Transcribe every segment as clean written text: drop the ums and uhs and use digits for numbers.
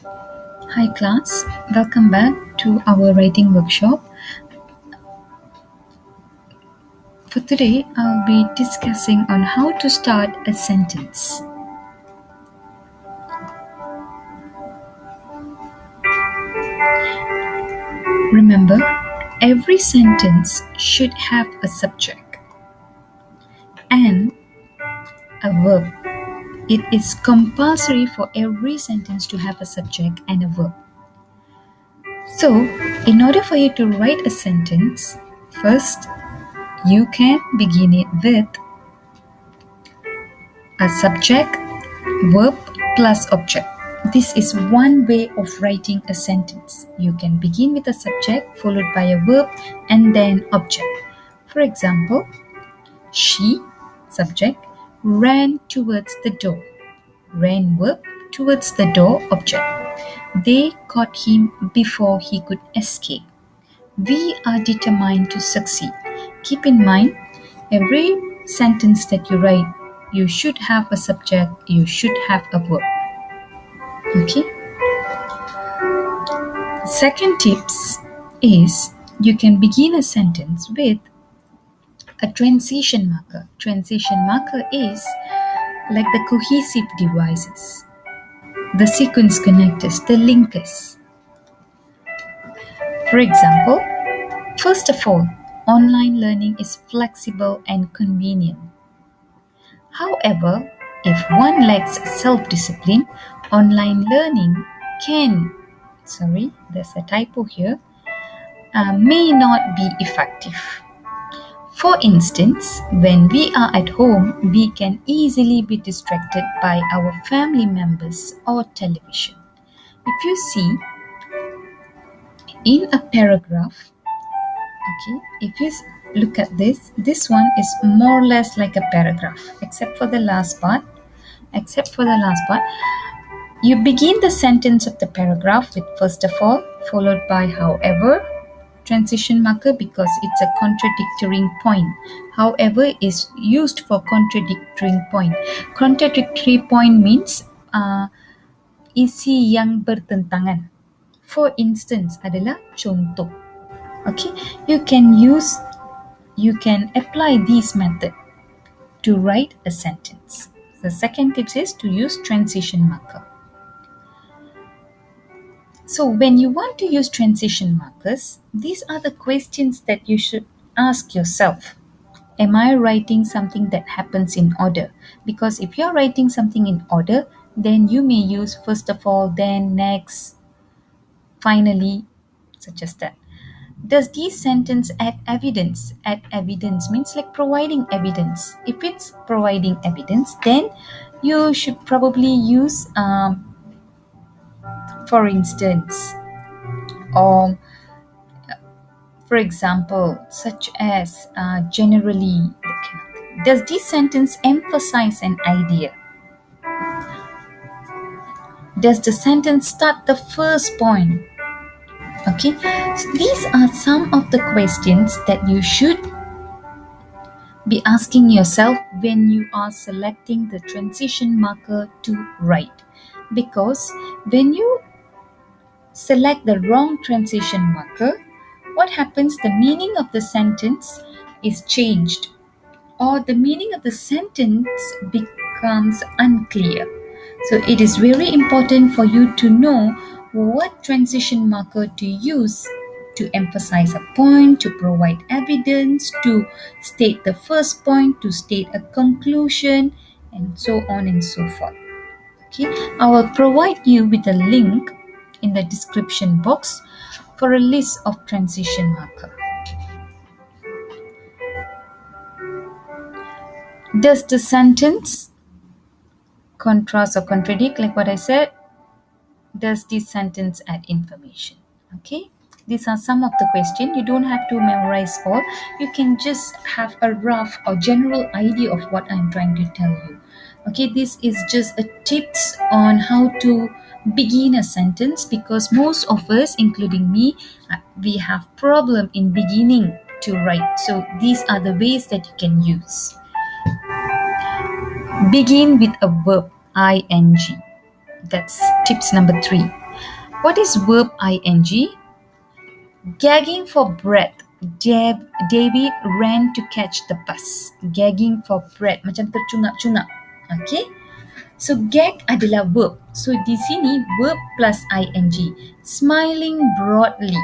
Hi class, welcome back to our writing workshop. For today, I'll be discussing on how to start a sentence. Remember, every sentence should have a subject and a verb. It is compulsory for every sentence to have a subject and a verb. So, in order for you to write a sentence, first you can begin it with a subject, verb plus object. This is one way of writing a sentence. You can begin with a subject followed by a verb and then object. For example, she, subject, ran towards the door. Ran verb, towards the door, object. They caught him before he could escape. We are determined to succeed. Keep in mind, every sentence that you write, you should have a subject, you should have a verb. Okay? Second tips is you can begin a sentence with a transition marker. Transition marker is like the cohesive devices, the sequence connectors, the linkers. For example, first of all, online learning is flexible and convenient. However, if one lacks self-discipline, online learning there's a typo here, may not be effective. For instance, when we are at home, we can easily be distracted by our family members or television. If you see in a paragraph, if you look at this one is more or less like a paragraph, except for the last part. You begin the sentence of the paragraph with first of all, followed by however, transition marker because it's a contradictory point. However is used for contradictory point. Contradictory point means isi yang bertentangan. For instance adalah contoh. Okay, you can apply this method to write a sentence. The second tip is to use transition marker. So when you want to use transition markers, these are the questions that you should ask yourself. Am I writing something that happens in order? Because if you're writing something in order, then you may use first of all, then next, finally, such as that. Does this sentence add evidence? Add evidence means like providing evidence. If it's providing evidence, then you should probably use for instance, or for example, such as generally. Does this sentence emphasize an idea? Does the sentence start the first point? Okay, so these are some of the questions that you should be asking yourself when you are selecting the transition marker to write. Because when you select the wrong transition marker, what happens? The meaning of the sentence is changed, or the meaning of the sentence becomes unclear. So it is very important for you to know what transition marker to use to emphasize a point, to provide evidence, to state the first point, to state a conclusion, and so on and so forth. Okay, I will provide you with a link in the description box for a list of transition marker. Does the sentence contrast or contradict, like what I said? Does this sentence add information? Okay, these are some of the questions. You don't have to memorize all. You can just have a rough or general idea of what I'm trying to tell you. Okay, this is just a tips on how to begin a sentence, because most of us, including me, we have problem in beginning to write. So these are the ways that you can use. Begin with a verb, ing. That's tips number 3. What is verb ing? Gagging for breath. David ran to catch the bus. Gagging for breath, macam tercungap-cungap. Okay? So gag adalah verb. So di sini verb plus ing. Smiling broadly.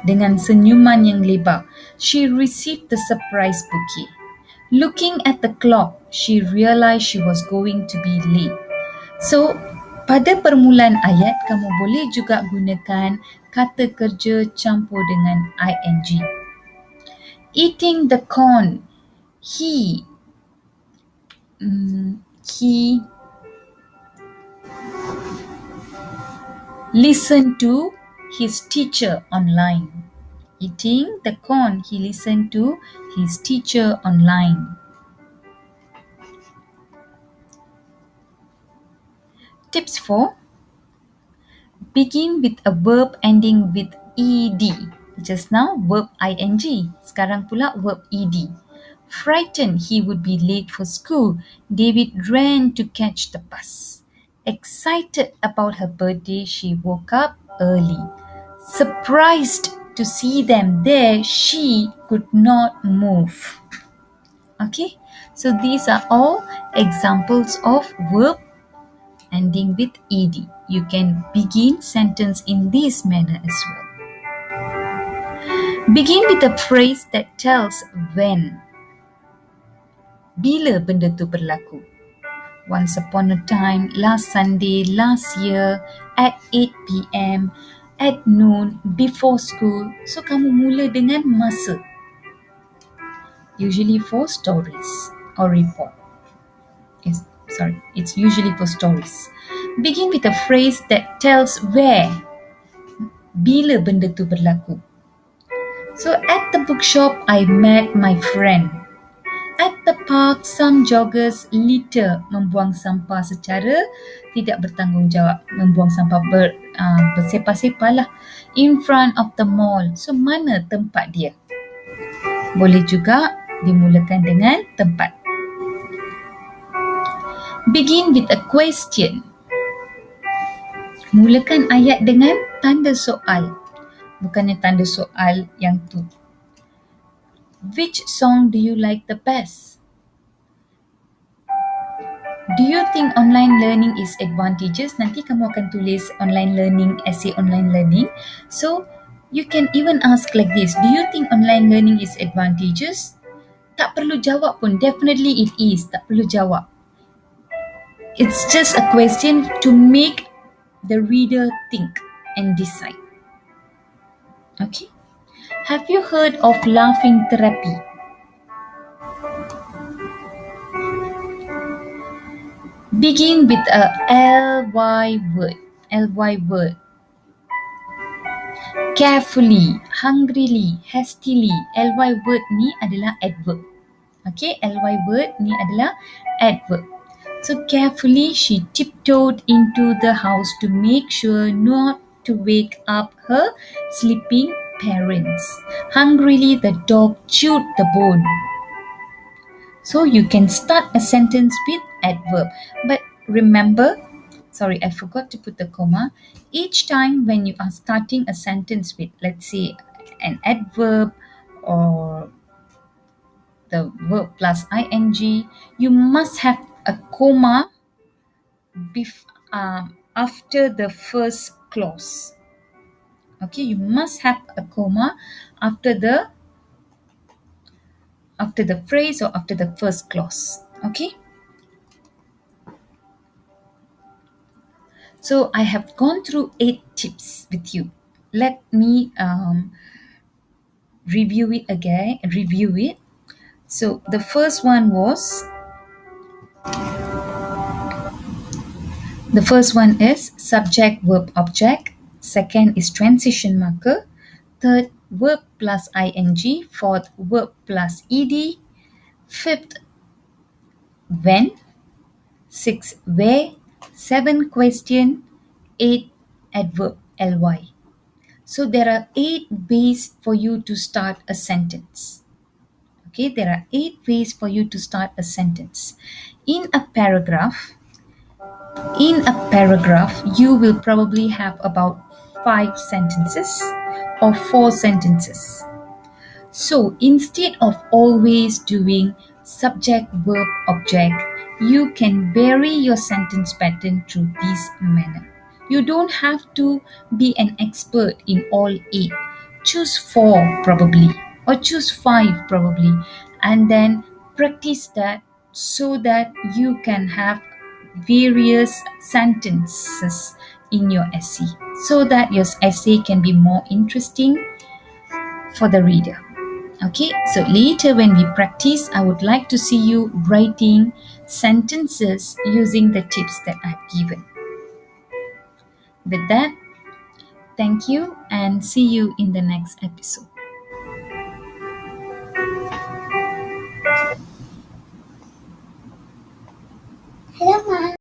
Dengan senyuman yang lebar, she received the surprise bouquet. Looking at the clock, she realized she was going to be late. So, pada permulaan ayat, kamu boleh juga gunakan kata kerja campur dengan ing. Eating the corn, he listened to his teacher online. Eating the corn, he listened to his teacher online. Tips 4. Begin with a verb ending with ed. Just now, verb ing. Sekarang pula verb ed. Frightened he would be late for school, David ran to catch the bus. Excited about her birthday, she woke up early. Surprised to see them there, she could not move. Okay, so these are all examples of verb ending with ed. You can begin sentence in this manner as well. Begin with a phrase that tells when. Bila benda tu berlaku? Once upon a time, last Sunday, last year, at 8 p.m, at noon, before school. So kamu mula dengan masa. Usually for stories or report. It's usually for stories. Begin with a phrase that tells where. Bila benda tu berlaku? So at the bookshop, I met my friend. At the park, some joggers litter, membuang sampah secara tidak bertanggungjawab, membuang sampah bersepah-sepah lah. In front of the mall. So mana tempat dia? Boleh juga dimulakan dengan tempat. Begin with a question. Mulakan ayat dengan tanda soal. Bukannya tanda soal yang tu. Which song do you like the best? Do you think online learning is advantageous? Nanti kamu akan tulis online learning, essay online learning. So, you can even ask like this. Do you think online learning is advantageous? Tak perlu jawab pun. Definitely it is. Tak perlu jawab. It's just a question to make the reader think and decide. Okay? Have you heard of laughing therapy? Begin with a ly word. Ly word. Carefully, hungrily, hastily. Ly word ni adalah adverb. Okay, ly word ni adalah adverb. So carefully, she tiptoed into the house to make sure not to wake up her sleeping parents. Hungrily, the dog chewed the bone. So you can start a sentence with adverb. But remember, I forgot to put the comma. Each time when you are starting a sentence with, let's say, an adverb or the verb plus ing, you must have a comma after the first clause. Okay, you must have a comma after the phrase or after the first clause. Okay. So I have gone through 8 tips with you. Let me review it again. So the first one is subject, verb, object. Second is transition marker. Third, verb plus ing. Fourth, verb plus ed. Fifth, when. Sixth, where. 7, question. 8, adverb, ly. So there are 8 ways for you to start a sentence. Okay, there are 8 ways for you to start a sentence. In a paragraph, In a paragraph, you will probably have about 5 sentences or 4 sentences. So instead of always doing subject, verb, object, you can vary your sentence pattern through this manner. You don't have to be an expert in all 8. Choose 4 probably, or choose 5 probably, and then practice that so that you can have various sentences in your essay so that your essay can be more interesting for the reader. Okay, so later when we practice, I would like to see you writing sentences using the tips that I've given. With that, thank you and see you in the next episode.